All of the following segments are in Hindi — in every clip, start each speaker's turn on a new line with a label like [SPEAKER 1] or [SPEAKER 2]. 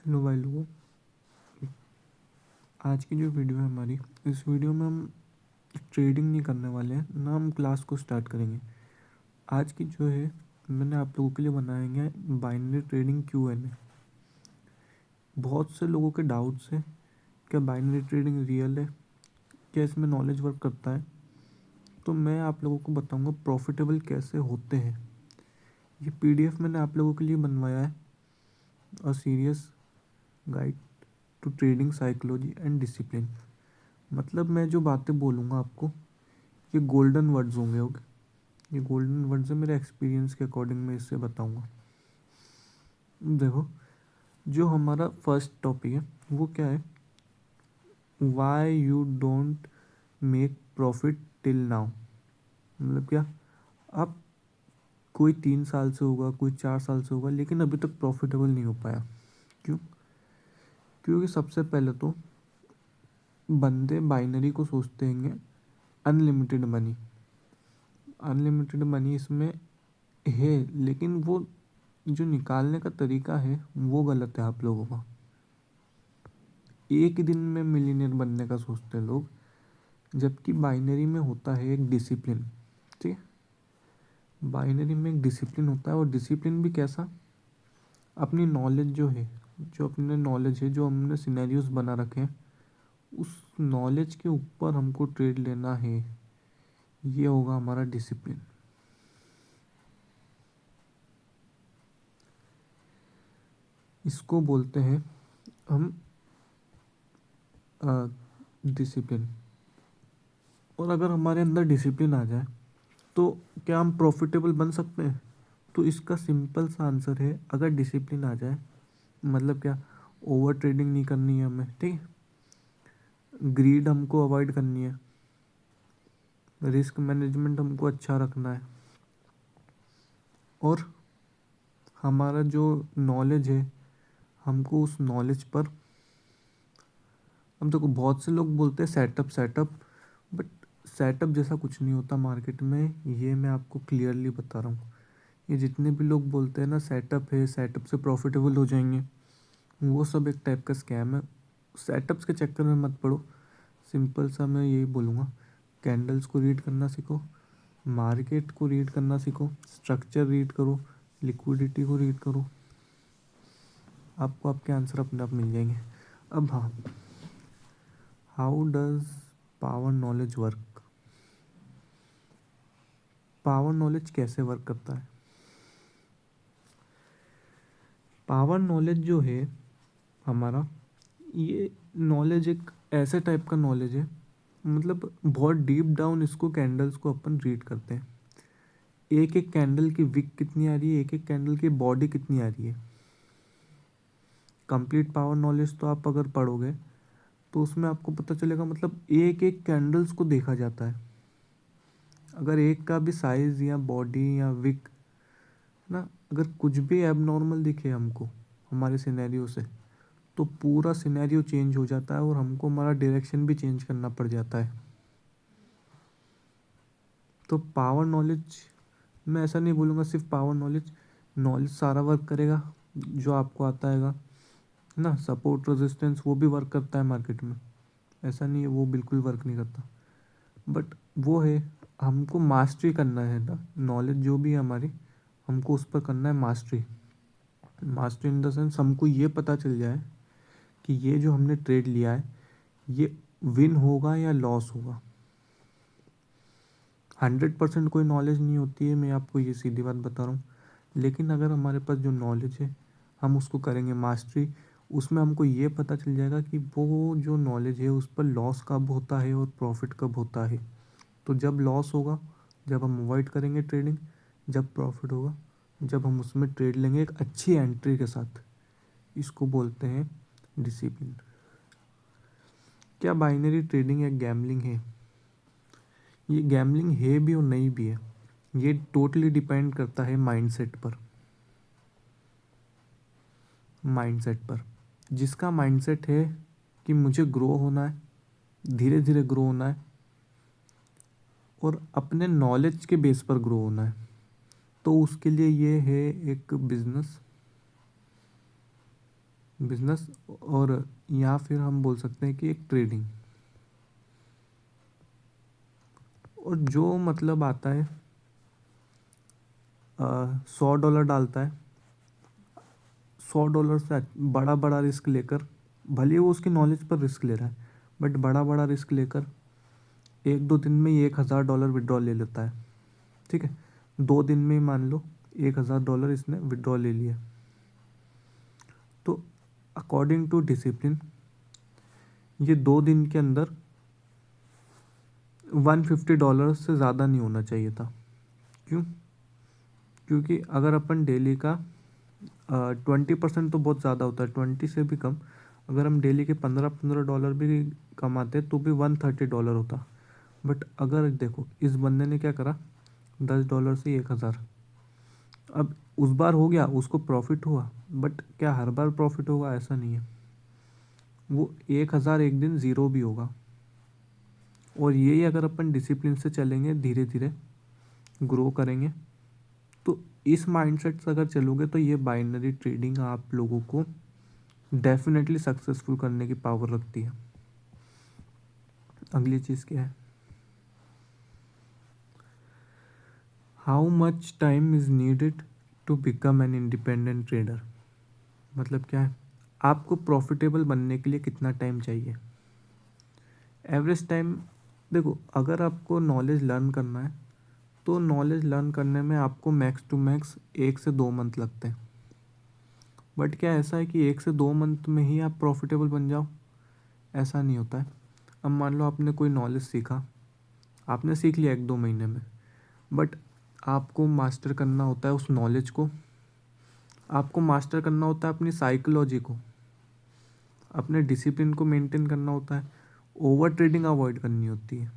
[SPEAKER 1] हेलो भाई लोगों। आज की जो वीडियो है हमारी, इस वीडियो में हम ट्रेडिंग नहीं करने वाले हैं ना, हम क्लास को स्टार्ट करेंगे। आज की जो है मैंने आप लोगों के लिए बनाएंगे बाइनरी ट्रेडिंग Q&A। बहुत से लोगों के डाउट्स हैं, क्या बाइनरी ट्रेडिंग रियल है, क्या इसमें नॉलेज वर्क करता है। तो मैं आप लोगों को बताऊंगा प्रॉफिटेबल कैसे होते हैं। ये PDF मैंने आप लोगों के लिए बनवाया है, a serious guide to trading psychology and discipline. मतलब मैं जो बातें बोलूँगा आपको, ये गोल्डन वर्ड्स होंगे। ये गोल्डन वर्ड्स है, मेरे एक्सपीरियंस के अकॉर्डिंग मैं इससे बताऊंगा। देखो, जो हमारा फर्स्ट टॉपिक है वो क्या है, why you don't make profit till now. मतलब क्या, आप कोई 3 साल से होगा, कोई 4 साल से होगा, लेकिन अभी तक प्रॉफिटेबल नहीं हो पाया। क्यों? क्योंकि सबसे पहले तो बंदे बाइनरी को सोचते हैं अनलिमिटेड मनी। अनलिमिटेड मनी इसमें है, लेकिन वो जो निकालने का तरीका है वो गलत है आप लोगों का। एक ही दिन में मिलीनियर बनने का सोचते हैं लोग, जबकि बाइनरी में होता है एक डिसिप्लिन। ठीक है, बाइनरी में एक डिसिप्लिन होता है। और डिसिप्लिन भी कैसा, अपनी नॉलेज जो है, जो अपने नॉलेज है, जो हमने सिनेरियोज बना रखे हैं, उस नॉलेज के ऊपर हमको ट्रेड लेना है। ये होगा हमारा डिसिप्लिन। इसको बोलते हैं हम डिसिप्लिन। और अगर हमारे अंदर डिसिप्लिन आ जाए तो क्या हम प्रॉफिटेबल बन सकते हैं? तो इसका सिंपल सा आंसर है, अगर डिसिप्लिन आ जाए। मतलब क्या, ओवर ट्रेडिंग नहीं करनी है हमें, ठीक है, ग्रीड हमको अवॉइड करनी है, रिस्क मैनेजमेंट हमको अच्छा रखना है, और हमारा जो नॉलेज है हमको उस नॉलेज पर, हम देखो बहुत से लोग बोलते हैं सेटअप सेटअप, बट सेटअप जैसा कुछ नहीं होता मार्केट में। ये मैं आपको क्लियरली बता रहा हूँ। ये जितने भी लोग बोलते हैं ना सेटअप है, सेटअप से प्रॉफिटेबल हो जाएंगे, वो सब एक टाइप का स्कैम है। सेटअप्स के चक्कर में मत पड़ो। सिंपल सा मैं यही बोलूँगा, कैंडल्स को रीड करना सीखो, मार्केट को रीड करना सीखो, स्ट्रक्चर रीड करो, लिक्विडिटी को रीड करो, आपको आपके आंसर अपने आप मिल जाएंगे। अब हाँ, how does power knowledge work. Power knowledge कैसे वर्क करता है? पावर नॉलेज जो है हमारा, ये नॉलेज एक ऐसे टाइप का नॉलेज है, मतलब बहुत डीप डाउन इसको कैंडल्स को अपन रीड करते हैं। एक एक कैंडल की विक कितनी आ रही है, एक एक कैंडल की बॉडी कितनी आ रही है। कंप्लीट पावर नॉलेज तो आप अगर पढ़ोगे तो उसमें आपको पता चलेगा, मतलब एक एक कैंडल्स को देखा जाता है। अगर एक का भी साइज या बॉडी या विक ना, अगर कुछ भी एबनॉर्मल दिखे हमको हमारे सिनेरियो से, तो पूरा सिनेरियो चेंज हो जाता है और हमको हमारा डायरेक्शन भी चेंज करना पड़ जाता है। तो पावर नॉलेज, मैं ऐसा नहीं बोलूँगा सिर्फ पावर नॉलेज, नॉलेज सारा वर्क करेगा जो आपको आता है ना। सपोर्ट रेजिस्टेंस वो भी वर्क करता है मार्केट में, ऐसा नहीं है वो बिल्कुल वर्क नहीं करता। बट वो है, हमको मास्टरी करना है ना, नॉलेज जो भी है हमारी, हमको उस पर करना है mastery. Mastery in the sense, हमको ये पता चल जाए कि ये जो हमने ट्रेड लिया है ये विन होगा या लॉस होगा। 100% कोई नॉलेज नहीं होती है, मैं आपको ये सीधी बात बता रहा हूँ। लेकिन अगर हमारे पास जो नॉलेज है, हम उसको करेंगे मास्टरी, उसमें हमको ये पता चल जाएगा कि वो जो नॉलेज है उस पर लॉस कब होता है और प्रॉफिट कब होता है। तो जब लॉस होगा, जब हम अवॉइड करेंगे ट्रेडिंग, जब प्रॉफिट होगा, जब हम उसमें ट्रेड लेंगे एक अच्छी एंट्री के साथ। इसको बोलते हैं डिसिप्लिन। क्या बाइनरी ट्रेडिंग एक गैम्बलिंग है? ये गैम्बलिंग है भी और नहीं भी है, ये टोटली डिपेंड करता है माइंडसेट पर। माइंडसेट पर जिसका माइंडसेट है कि मुझे ग्रो होना है, धीरे धीरे ग्रो होना है, और अपने नॉलेज के बेस पर ग्रो होना है, तो उसके लिए ये है एक बिजनेस। बिजनेस, और या फिर हम बोल सकते हैं कि एक ट्रेडिंग। और जो मतलब आता है $100 डालता है, $100 से बड़ा बड़ा रिस्क लेकर, भले ही वो उसकी नॉलेज पर रिस्क ले रहा है, बट बड़ा बड़ा रिस्क लेकर 1-2 दिन में ही $1000 विड्रॉ ले लेता है। ठीक है, 2 दिन में ही मान लो $1000 इसने विड्रॉ ले लिया। तो अकॉर्डिंग टू डिसिप्लिन ये 2 दिन के अंदर $150 से ज़्यादा नहीं होना चाहिए था। क्यों? क्योंकि अगर अपन डेली का 20% तो बहुत ज़्यादा होता है, 20 से भी कम, अगर हम डेली के $15 भी कमाते तो भी $130 होता। बट अगर देखो इस बंदे ने क्या करा, $10 से 1000, अब उस बार हो गया, उसको प्रॉफिट हुआ, बट क्या हर बार प्रॉफिट होगा? ऐसा नहीं है। वो 1000 एक दिन ज़ीरो भी होगा। और यही अगर अपन डिसिप्लिन से चलेंगे, धीरे धीरे ग्रो करेंगे, तो इस माइंडसेट से अगर चलोगे तो ये बाइनरी ट्रेडिंग आप लोगों को डेफिनेटली सक्सेसफुल करने की पावर रखती है। अगली चीज़ क्या है, how much time is needed to become an independent trader. मतलब क्या है, आपको प्रॉफिटेबल बनने के लिए कितना टाइम चाहिए? एवरेज टाइम, देखो अगर आपको नॉलेज लर्न करना है तो नॉलेज लर्न करने में आपको मैक्स टू मैक्स 1 से 2 मंथ लगते हैं। बट क्या ऐसा है कि 1 से 2 मंथ में ही आप प्रॉफिटेबल बन जाओ? ऐसा नहीं होता है। अब मान लो आपने कोई नॉलेज सीखा, आपने सीख लिया 1-2 महीने में, बट आपको मास्टर करना होता है उस नॉलेज को, आपको मास्टर करना होता है अपनी साइकोलॉजी को, अपने डिसिप्लिन को मेंटेन करना होता है, ओवर ट्रेडिंग अवॉइड करनी होती है।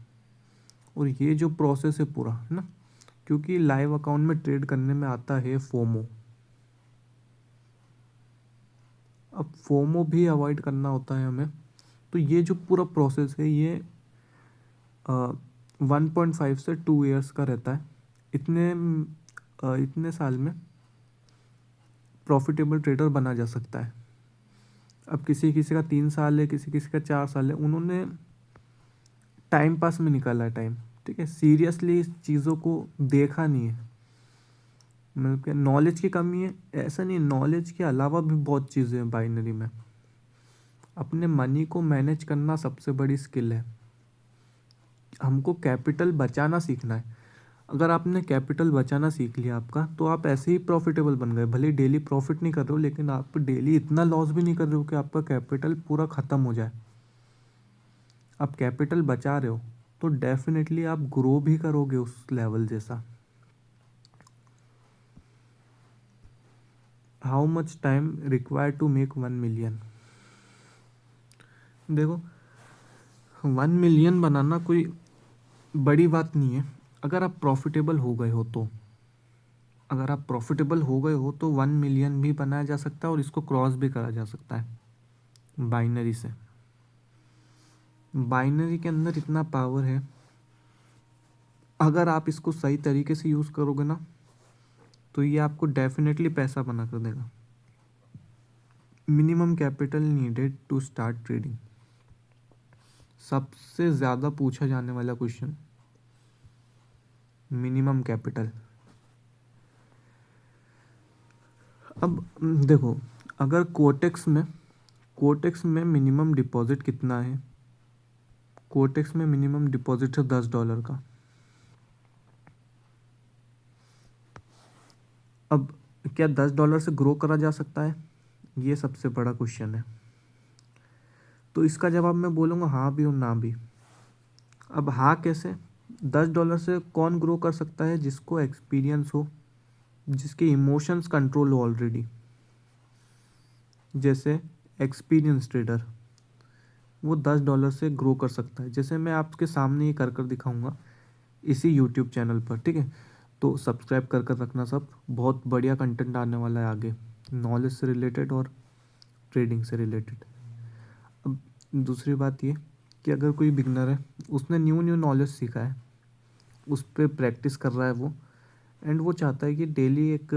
[SPEAKER 1] और ये जो प्रोसेस है पूरा, है ना, क्योंकि लाइव अकाउंट में ट्रेड करने में आता है फोमो। अब फोमो भी अवॉइड करना होता है हमें। तो ये जो पूरा प्रोसेस है ये 1.5 से 2 ईयर्स का रहता है। इतने साल में प्रॉफिटेबल ट्रेडर बना जा सकता है। अब किसी किसी का 3 साल है, किसी किसी का 4 साल है, उन्होंने टाइम पास में निकाला है टाइम। ठीक है, सीरियसली इस चीज़ों को देखा नहीं है। मतलब क्या नॉलेज की कमी है? ऐसा नहीं, नॉलेज के अलावा भी बहुत चीज़ें हैं बाइनरी में। अपने मनी को मैनेज करना सबसे बड़ी स्किल है। हमको कैपिटल बचाना सीखना है। अगर आपने कैपिटल बचाना सीख लिया आपका, तो आप ऐसे ही प्रॉफिटेबल बन गए। भले डेली प्रॉफिट नहीं कर रहे हो, लेकिन आप डेली इतना लॉस भी नहीं कर रहे हो कि आपका कैपिटल पूरा ख़त्म हो जाए। आप कैपिटल बचा रहे हो तो डेफिनेटली आप ग्रो भी करोगे उस लेवल जैसा। How much time required to make 1 million. देखो 1 मिलियन बनाना कोई बड़ी बात नहीं है, अगर आप प्रॉफिटेबल हो गए हो तो। अगर आप प्रॉफिटेबल हो गए हो तो 1 मिलियन भी बनाया जा सकता है और इसको क्रॉस भी करा जा सकता है बाइनरी से। बाइनरी के अंदर इतना पावर है, अगर आप इसको सही तरीके से यूज़ करोगे ना, तो ये आपको डेफिनेटली पैसा बना कर देगा। Minimum capital needed to start trading, सबसे ज़्यादा पूछा जाने वाला क्वेश्चन, मिनिमम कैपिटल। अब देखो, अगर कोटेक्स में मिनिमम डिपॉजिट कितना है? कोटेक्स में मिनिमम डिपॉजिट है $10 का। अब क्या $10 से ग्रो करा जा सकता है? ये सबसे बड़ा क्वेश्चन है। तो इसका जवाब मैं बोलूँगा हाँ भी और ना भी। अब हाँ कैसे? $10 से कौन ग्रो कर सकता है? जिसको एक्सपीरियंस हो, जिसके इमोशंस कंट्रोल हो ऑलरेडी, जैसे एक्सपीरियंस ट्रेडर, वो $10 से ग्रो कर सकता है। जैसे मैं आपके सामने ये कर दिखाऊंगा इसी यूट्यूब चैनल पर। ठीक है, तो सब्सक्राइब कर रखना सब, बहुत बढ़िया कंटेंट आने वाला है आगे, नॉलेज से रिलेटेड और ट्रेडिंग से रिलेटेड। अब दूसरी बात ये कि अगर कोई बिगनर है, उसने न्यू न्यू नॉलेज सीखा है, उस पर प्रैक्टिस कर रहा है वो, एंड वो चाहता है कि डेली एक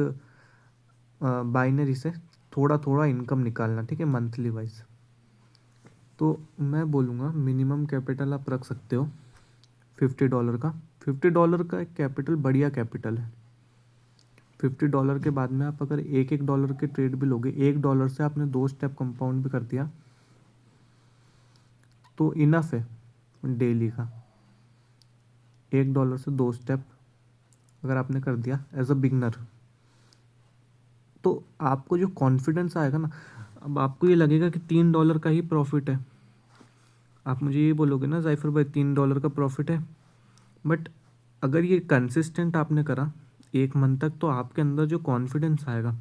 [SPEAKER 1] बाइनरी से थोड़ा थोड़ा इनकम निकालना, ठीक है, मंथली वाइज। तो मैं बोलूँगा मिनिमम कैपिटल आप रख सकते हो $50 का। $50 का एक कैपिटल बढ़िया कैपिटल है। $50 के बाद में आप अगर $1 के ट्रेड भी लोगे, $1 से आपने 2 स्टेप कंपाउंड भी कर दिया तो इनफ है डेली का। $1 से 2 स्टेप अगर आपने कर दिया एज अ बिगनर, तो आपको जो कॉन्फिडेंस आएगा ना, अब आपको ये लगेगा कि $3 का ही प्रॉफिट है। आप मुझे ये बोलोगे ना जायफर भाई $3 का प्रॉफिट है, बट अगर ये कंसिस्टेंट आपने करा 1 मंथ तक, तो आपके अंदर जो कॉन्फिडेंस आएगा,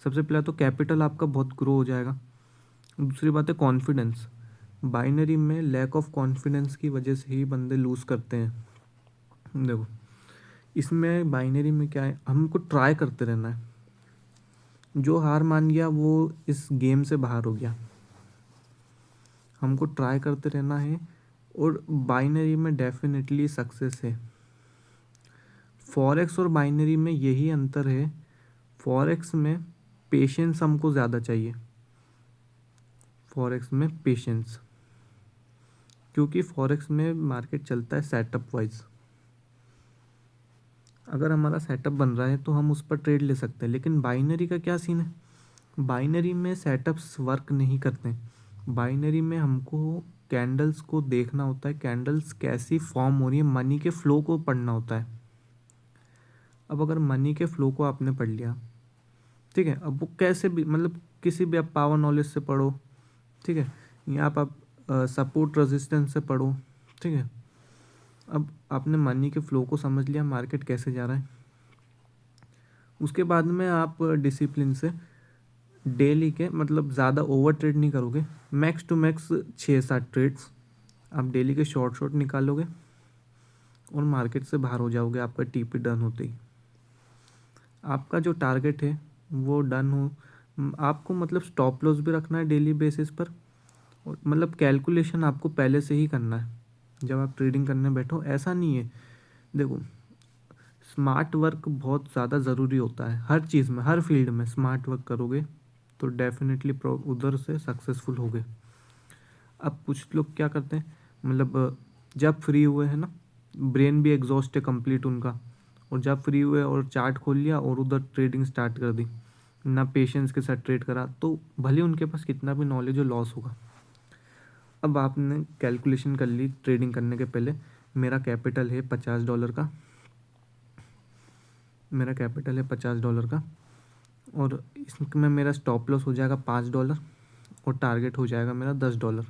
[SPEAKER 1] सबसे पहले तो कैपिटल आपका बहुत ग्रो हो जाएगा। दूसरी बात है कॉन्फिडेंस। बाइनरी में लैक ऑफ कॉन्फिडेंस की वजह से ही बंदे लूज़ करते हैं। देखो इसमें बाइनरी में क्या है, हमको ट्राई करते रहना है। जो हार मान गया वो इस गेम से बाहर हो गया। हमको ट्राई करते रहना है और बाइनरी में डेफिनेटली सक्सेस है। फॉरेक्स और बाइनरी में यही अंतर है, फॉरेक्स में पेशेंस हमको ज़्यादा चाहिए। फॉरेक्स में पेशेंस, क्योंकि फॉरेक्स में मार्केट चलता है सेटअप वाइज। अगर हमारा सेटअप बन रहा है तो हम उस पर ट्रेड ले सकते हैं, लेकिन बाइनरी का क्या सीन है, बाइनरी में सेटअप्स वर्क नहीं करते। बाइनरी में हमको कैंडल्स को देखना होता है, कैंडल्स कैसी फॉर्म हो रही है, मनी के फ्लो को पढ़ना होता है। अब अगर मनी के फ्लो को आपने पढ़ लिया, ठीक है, अब वो कैसे भी मतलब किसी भी आप पावर नॉलेज से पढ़ो, ठीक है, या आप सपोर्ट रेजिस्टेंस से पढ़ो, ठीक है। अब आपने मनी के फ्लो को समझ लिया, मार्केट कैसे जा रहा है, उसके बाद में आप डिसिप्लिन से डेली के मतलब ज़्यादा ओवर ट्रेड नहीं करोगे, मैक्स टू मैक्स 6-7 ट्रेड्स आप डेली के शॉर्ट निकालोगे और मार्केट से बाहर हो जाओगे आपका टीपी डन होते ही। आपका जो टारगेट है वो डन हो, आपको मतलब स्टॉप लॉस भी रखना है डेली बेसिस पर, और मतलब कैलकुलेशन आपको पहले से ही करना है जब आप ट्रेडिंग करने बैठो। ऐसा नहीं है, देखो स्मार्ट वर्क बहुत ज़्यादा ज़रूरी होता है हर चीज़ में, हर फील्ड में स्मार्ट वर्क करोगे तो डेफिनेटली उधर से सक्सेसफुल होगे। अब कुछ लोग क्या करते हैं, मतलब जब फ्री हुए हैं ना, ब्रेन भी एग्जॉस्ट है कंप्लीट उनका, और जब फ्री हुए और चार्ट खोल लिया और उधर ट्रेडिंग स्टार्ट कर दी, ना पेशेंस के साथ ट्रेड करा, तो भले उनके पास कितना भी नॉलेज हो लॉस होगा। अब आपने कैलकुलेशन कर ली ट्रेडिंग करने के पहले, मेरा कैपिटल है $50 का, मेरा कैपिटल है $50 का, और इसमें मेरा स्टॉप लॉस हो जाएगा $5 और टारगेट हो जाएगा मेरा $10।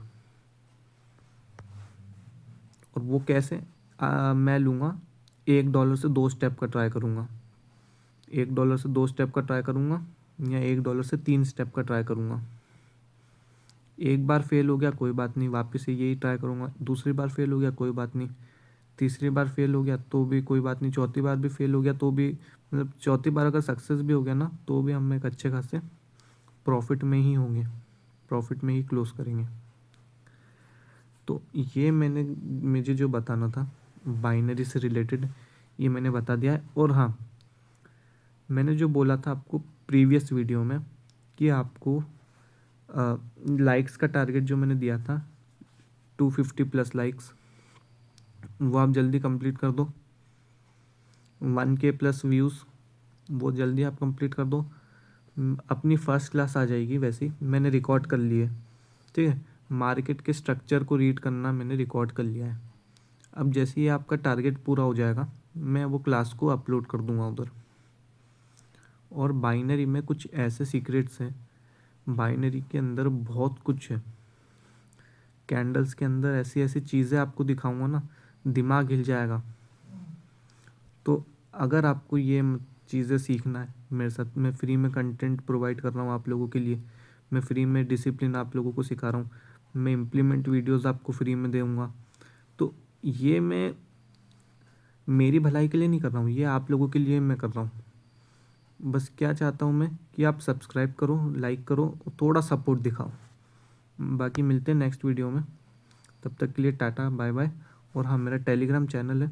[SPEAKER 1] और वो कैसे, मैं लूँगा $1 से 2 स्टेप का ट्राई करूँगा, $1 से 2 स्टेप का ट्राई करूँगा, या $1 से 3 स्टेप का ट्राई करूँगा। एक बार फेल हो गया कोई बात नहीं, वापस से यही ट्राई करूँगा। दूसरी बार फेल हो गया कोई बात नहीं, तीसरी बार फेल हो गया तो भी कोई बात नहीं, चौथी बार भी फेल हो गया तो भी, मतलब चौथी बार अगर सक्सेस भी हो गया ना तो भी हम एक अच्छे खासे प्रॉफिट में ही होंगे, प्रॉफिट में ही क्लोज करेंगे। तो ये मुझे जो बताना था बाइनरी से रिलेटेड ये मैंने बता दिया है। और हाँ, मैंने जो बोला था आपको प्रीवियस वीडियो में कि आपको लाइक्स का टारगेट जो मैंने दिया था 250+ लाइक्स, वो आप जल्दी कंप्लीट कर दो। 1K+ व्यूज़ वो जल्दी आप कंप्लीट कर दो। अपनी फर्स्ट क्लास आ जाएगी, वैसे ही मैंने रिकॉर्ड कर ली है, ठीक है। मार्केट के स्ट्रक्चर को रीड करना मैंने रिकॉर्ड कर लिया है। अब जैसे ही आपका टारगेट पूरा हो जाएगा मैं वो क्लास को अपलोड कर दूंगा उधर। और बाइनरी में कुछ ऐसे सीक्रेट्स हैं, बाइनरी के अंदर बहुत कुछ है, कैंडल्स के अंदर ऐसी ऐसी चीज़ें आपको दिखाऊंगा ना, दिमाग हिल जाएगा। तो अगर आपको ये चीज़ें सीखना है मेरे साथ, मैं फ्री में कंटेंट प्रोवाइड कर रहा हूँ आप लोगों के लिए, मैं फ्री में डिसिप्लिन आप लोगों को सिखा रहा हूँ, मैं इम्प्लीमेंट वीडियोस आपको फ्री में दूँगा। तो ये मैं मेरी भलाई के लिए नहीं कर रहा हूँ, ये आप लोगों के लिए मैं कर रहा हूँ। बस क्या चाहता हूँ मैं कि आप सब्सक्राइब करो, लाइक करो, थोड़ा सपोर्ट दिखाओ। बाकी मिलते हैं नेक्स्ट वीडियो में, तब तक के लिए टाटा बाय बाय। और हाँ, मेरा टेलीग्राम चैनल है,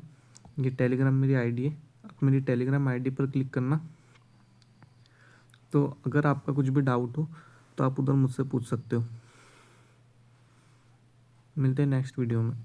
[SPEAKER 1] ये टेलीग्राम मेरी आईडी है, आप मेरी टेलीग्राम आईडी पर क्लिक करना, तो अगर आपका कुछ भी डाउट हो तो आप उधर मुझसे पूछ सकते हो। मिलते हैं नेक्स्ट वीडियो में।